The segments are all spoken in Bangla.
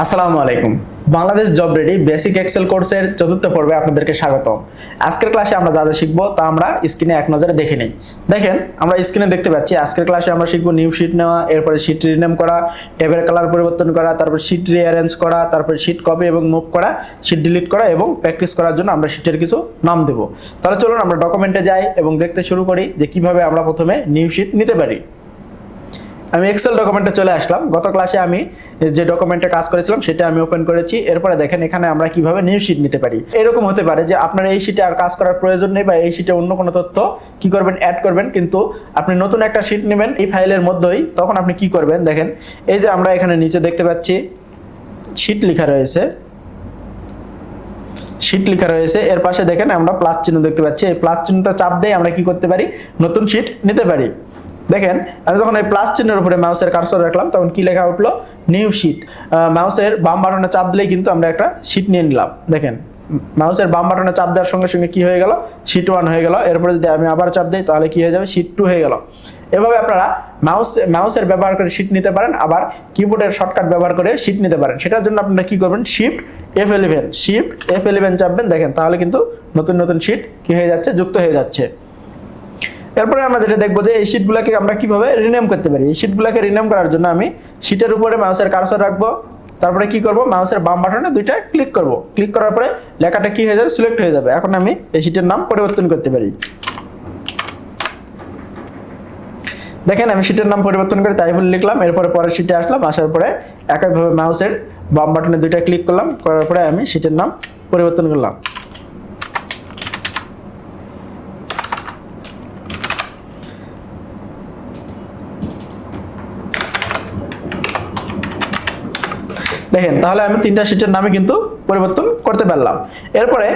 আসসালামু আলাইকুম। Bangladesh job ready basic Excel কোর্সের চতুর্থ পর্বে আপনাদেরকে স্বাগত। আজকের ক্লাসে আমরা যা যা শিখবো তা আমরা স্ক্রিনে এক নজরে দেখে নিই। দেখেন, আমরা স্ক্রিনে দেখতে পাচ্ছি আজকের ক্লাসে আমরা শিখবো নিউ শিট নেওয়া, এরপরে শিট রিনেম করা, ট্যাবের কালার পরিবর্তন করা, তারপর শিট রিঅ্যারেঞ্জ করা, তারপর শিট কপি এবং মুভ করা, শিট ডিলিট করা এবং প্র্যাকটিস করার জন্য আমরা শিটের কিছু নাম দেব। তাহলে চলুন আমরা ডকুমেন্টে যাই এবং দেখতে শুরু করি যে কিভাবে আমরা প্রথমে নিউ শিট নিতে পারি। আমি এক্সেল ডকুমেন্টে চলে আসলাম। গত ক্লাসে আমি যে ডকুমেন্টে কাজ করেছিলাম সেটা আমি ওপেন করেছি। এরপরে দেখেন এখানে আমরা কিভাবে নিউ শিট নিতে পারি। এরকম হতে পারে যে আপনার এই শিটে আর কাজ করার প্রয়োজন নেই বা এই শিটে অন্য কোনো তথ্য কি করবেন অ্যাড করবেন, কিন্তু আপনি নতুন একটা শিট নেবেন এই ফাইলের মধ্যেই। তখন আপনি কি করবেন, দেখেন এই যে আমরা এখানে নিচে দেখতে পাচ্ছি শিট লেখা রয়েছে, শিট লেখা রয়েছে। এর পাশে দেখেন আমরা প্লাস চিহ্ন দেখতে পাচ্ছি। এই প্লাস চিহ্নটা চাপ দিয়ে আমরা কি করতে পারি, নতুন শিট নিতে পারি। দেখেন আমি যখন এই প্লাস চিহ্নের উপরে মাউসের কার্সর রাখলাম তখন কি লেখা উঠলো, নিউ শিট। মাউসের বাম বাটনে চাপ দিলেই কিন্তু আমরা একটা শিট নিয়ে নিলাম। দেখেন মাউসের বাম বাটনে চাপ দেওয়ার সঙ্গে সঙ্গে কি হয়ে গেল, শিট 1 হয়ে গেল। এরপরে যদি আমি আবার চাপ দিই তাহলে কি হয়ে যাবে, শিট 2 হয়ে গেল। এভাবে আপনারা মাউসের ব্যবহার করে শিট নিতে পারেন, আবার কিবোর্ডের শর্টকাট ব্যবহার করে শিট নিতে পারেন। সেটার জন্য আপনারা কি করবেন, শিফট F11 চাপবেন। দেখেন তাহলে কিন্তু নতুন নতুন শিট কি হয়ে যাচ্ছে, যুক্ত হয়ে যাচ্ছে। এরপরে আমরা যেটা দেখবো যে এই শিটগুলোকে আমরা কিভাবে রিনেম করতে পারি। এই শিটগুলোকে রিনেম করার জন্য আমি শিটের উপরে মাউসের কার্সর রাখবো, তারপরে কি করব, মাউসের বাম বাটনে দুইটা ক্লিক করব। ক্লিক করার পরে লেখাটা কি হয়ে যাবে, সিলেক্ট হয়ে যাবে। এখন আমি এই শিটের নাম পরিবর্তন করতে পারি। দেখেন আমি শিটের নাম পরিবর্তন করে তাইফুল লিখলাম। এরপরে পরের শিটে আসলাম, আসার পরে একইভাবে মাউসের বাম বাটনে দুইটা ক্লিক করলাম, করার পরে আমি শিটের নাম পরিবর্তন করলাম। দেখেন তাহলে আমি তিনটা শিটের নামে কিন্তু পরিবর্তন করতে পারলাম। এরপরে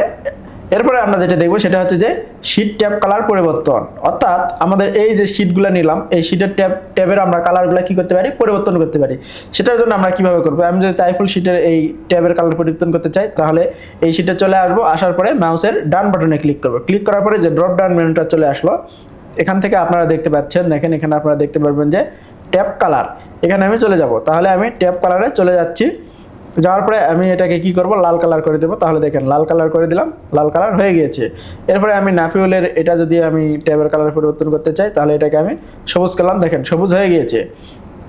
আমরা যেটা দেখবো সেটা হচ্ছে যে শিট ট্যাব কালার পরিবর্তন। অর্থাৎ আমাদের এই যে শিটগুলো নিলাম এই শিটের ট্যাবের আমরা কালারগুলো কি করতে পারি, পরিবর্তন করতে পারি। সেটার জন্য আমরা কিভাবে করবো, আমি যদি তাইফুল শিটের এই ট্যাবের কালার পরিবর্তন করতে চাই তাহলে এই শিটে চলে আসবো। আসার পরে মাউসের ডান বাটনে ক্লিক করবো। ক্লিক করার পরে যে ড্রপ ডাউন মেনুটা চলে আসলো, এখান থেকে আপনারা দেখতে পাচ্ছেন, দেখেন এখানে আপনারা দেখতে পারবেন যে ট্যাব কালার। এখানে আমি চলে যাব। তাহলে আমি ট্যাব কালারে চলে যাচ্ছি। যাওয়ার পরে আমি এটাকে কি করব, লাল কালার করে দেবো। তাহলে দেখেন লাল কালার করে দিলাম, লাল কালার হয়ে গিয়েছে। এরপরে আমি নাফিউলের এটা যদি আমি ট্যাবের কালার পরিবর্তন করতে চাই তাহলে এটাকে আমি সবুজ করলাম। দেখেন সবুজ হয়ে গিয়েছে।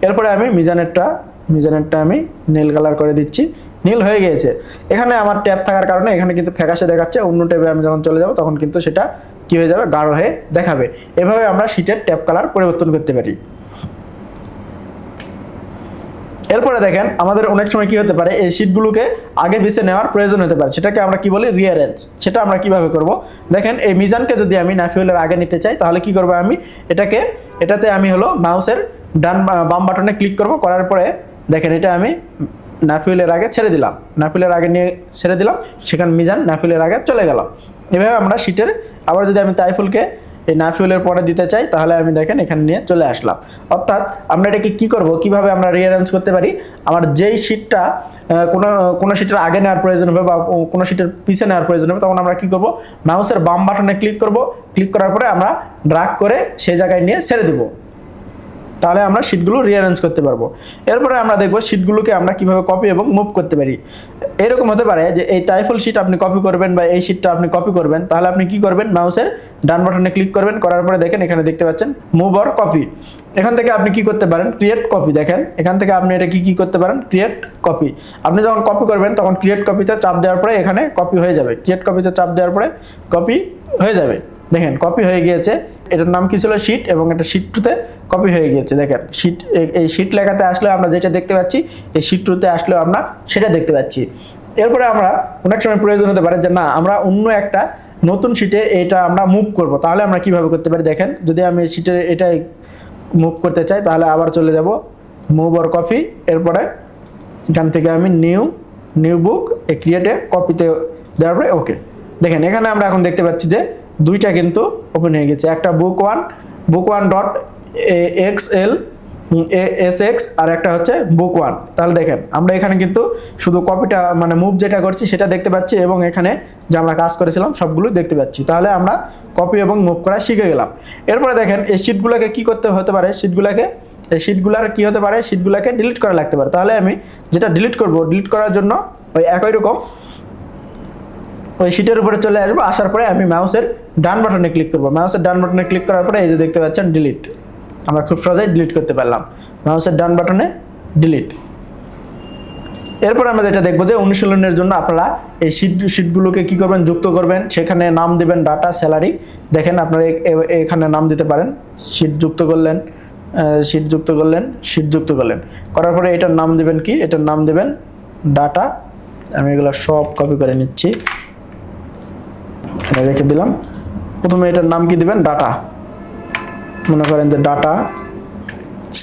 এরপরে আমি মিজানেরটা আমি নীল কালার করে দিচ্ছি, নীল হয়ে গিয়েছে। এখানে আমার ট্যাব থাকার কারণে এখানে কিন্তু ফ্যাকাশে দেখাচ্ছে। অন্য ট্যাবে আমি যখন চলে যাব তখন কিন্তু সেটা কি হয়ে যাবে, গাঢ় হয়ে দেখাবে। এভাবে আমরা শীটের ট্যাব কালার পরিবর্তন করতে পারি। এরপরে দেখেন আমাদের অনেক সময় কি হতে পারে, এই শিটগুলোকে আগে পিছে নেওয়ার প্রয়োজন হতে পারে। সেটাকে আমরা কি বলি, রিঅ্যারেঞ্জ। সেটা আমরা কিভাবে করব, দেখেন এই মিজানকে যদি আমি নাফিউলের আগে নিতে চাই তাহলে কি করব, আমি এটাতে আমি হলো মাউসের বাম বাটনে ক্লিক করব। করার পরে দেখেন এটা আমি নাফিউলের আগে ছেড়ে দিলাম, নাফিউলের আগে নিয়ে ছেড়ে দিলাম, সেখানে মিজান নাফিউলের আগে চলে গেল। এভাবে আমরা শিটের, আবার যদি আমি তাইফুলকে এই নাফিউলের পরে দিতে চাই তাহলে আমি দেখেন এখানে নিয়ে চলে আসলাম। অর্থাৎ আমরা এটাকে কি করব, কিভাবে আমরা রিঅ্যারেঞ্জ করতে পারি। আমার যেই শিটটা কোনো শিটের আগে নেওয়ার প্রয়োজন হবে বা কোনো শিটের পিছে নেওয়ার প্রয়োজন হবে তখন আমরা কি করব, মাউসের বাম বাটনে ক্লিক করব। ক্লিক করার পরে আমরা ড্র্যাগ করে সেই জায়গায় নিয়ে ছেড়ে দেব। তাহলে আমরা শিটগুলো রিঅ্যারেঞ্জ করতে পারবো। এরপরে আমরা দেখবো শিটগুলোকে আমরা কিভাবে কপি এবং মুভ করতে পারি। এরকম হতে পারে যে এই তাইফুল শিট আপনি কপি করবেন বা এই শিটটা আপনি কপি করবেন, তাহলে আপনি কি করবেন, মাউসের ডান বাটনে ক্লিক করবেন। করার পরে দেখেন এখানে দেখতে পাচ্ছেন মুভ অর কপি। এখান থেকে আপনি কি করতে পারেন, ক্রিয়েট কপি। দেখেন এখান থেকে আপনি এটা কি করতে পারেন, ক্রিয়েট কপি। আপনি যখন কপি করবেন তখন ক্রিয়েট কপিতে চাপ দেওয়ার পরে এখানে কপি হয়ে যাবে। ক্রিয়েট কপিতে চাপ দেওয়ার পরে কপি হয়ে যাবে। দেখেন কপি হয়ে গিয়েছে। এটার নাম কি ছিল, শিট, এবং এটা শিট 2-তে কপি হয়ে গিয়েছে। দেখেন শিট, এই শিট লেখাতে আসলে আমরা যেটা দেখতে পাচ্ছি এই শিট 2-তে আসলেও আমরা সেটা দেখতে পাচ্ছি। এরপরে আমরা অনেক সময় প্রয়োজন হতে পারে যে না আমরা অন্য একটা নতুন শিটে এটা আমরা মুভ করব, তাহলে আমরা কিভাবে করতে পারি। দেখেন যদি আমি শিটে এটা মুভ করতে চাই তাহলে আবার চলে যাব মুভ অর কপি। এরপরে এখান থেকে আমি নিউ বুক ক্রিয়েটে কপিতে দেওয়ার পরে ওকে। দেখেন এখানে আমরা এখন দেখতে পাচ্ছি যে দুইটা কিন্তু ওপেন হয়ে গেছে। একটা book1.xl SX আর একটা হচ্ছে book1। তাহলে দেখেন আমরা এখানে কিন্তু শুধু কপিটা মানে মুভ যেটা করছি সেটা দেখতে পাচ্ছি এবং এখানে যে আমরা কাজ করেছিলাম সবগুলো দেখতে পাচ্ছি। তাহলে আমরা কপি এবং মুভ করা শিখে গেলাম। এরপরে দেখেন এই শিটগুলোকে কি করতে হতে পারে, শিটগুলোকে এই শিটগুলোর কি হতে পারে, শিটগুলোকে ডিলিট করা লাগতে পারে। তাহলে আমি যেটা ডিলিট করব, ডিলিট করার জন্য ওই একই রকম ওই শিটের উপরে চলে আসবো, আসার পরে আমি মাউসের ডান বাটনে ক্লিক করব। মাউসের ডান বাটনে ক্লিক করার পরে এই যে দেখতে পাচ্ছেন ডিলিট, আমরা খুব সহজেই ডিলিট করতে পারলাম মাউসের ডান বাটনে ডিলিট। এরপর আমরা যেটা দেখবো যে অনুশীলনের জন্য আপনারা এই শিটগুলোকে কি করবেন, যুক্ত করবেন। সেখানে নাম দেবেন ডাটা স্যালারি। দেখেন আপনারা এখানে নাম দিতে পারেন, শিট যুক্ত করলেন, শিট যুক্ত করলেন, শিট যুক্ত করলেন, করার পরে এটার নাম দেবেন কি, এটার নাম দেবেন ডাটা। আমি এগুলো সব কপি করে নিচ্ছি, রেখে দিলাম। প্রথমে এটার নাম কি দিবেন, ডাটা, মনে করেন যে ডাটা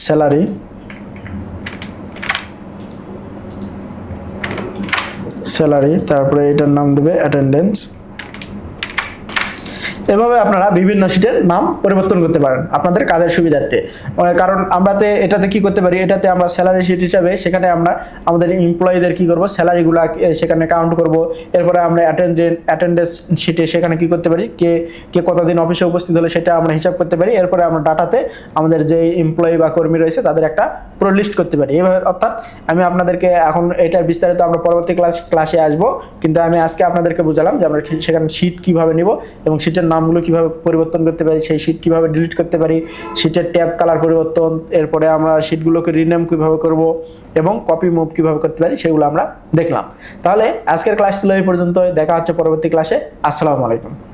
স্যালারি, স্যালারি, তারপরে এটার নাম দেবে অ্যাটেন্ডেন্স। এভাবে আপনারা বিভিন্ন শিটের নাম পরিবর্তন করতে পারেন আপনাদের কাজের সুবিধার্থে। কারণ আমরাতে এটাতে কি করতে পারি, এটাতে আমরা স্যালারি শিট হিসাবে সেখানে আমরা আমাদের এমপ্লয়ীদের কি করব, স্যালারিগুলো সেখানে কাউন্ট করব। এরপরে আমরা অ্যাটেন্ডেন্স শিটে সেখানে কি করতে পারি, কে কে কতদিন অফিসে উপস্থিত হলে সেটা আমরা হিসাব করতে পারি। এরপরে আমরা ডাটাতে আমাদের যে এমপ্লয়ি বা কর্মী রয়েছে তাদের একটা পুরো লিস্ট করতে পারি। এইভাবে অর্থাৎ আমি আপনাদেরকে এখন এটার বিস্তারিত আমরা পরবর্তী ক্লাসে আসবো, কিন্তু আমি আজকে আপনাদেরকে বুঝালাম যে আমরা সেখানে শিট কিভাবে নিব এবং শিটের নামগুলো কিভাবে পরিবর্তন করতে পারি, সেই শিট কিভাবে ডিলিট করতে পারি, শিটের ট্যাব কালার পরিবর্তন, এরপরে আমরা শিটগুলোকে রিনেম কিভাবে করব এবং কপি মুভ কিভাবে করতে পারি সেগুলো আমরা দেখলাম। তাহলে আজকের ক্লাস ছিল এই পর্যন্ত, দেখা হচ্ছে পরবর্তী ক্লাসে। আসসালামু আলাইকুম।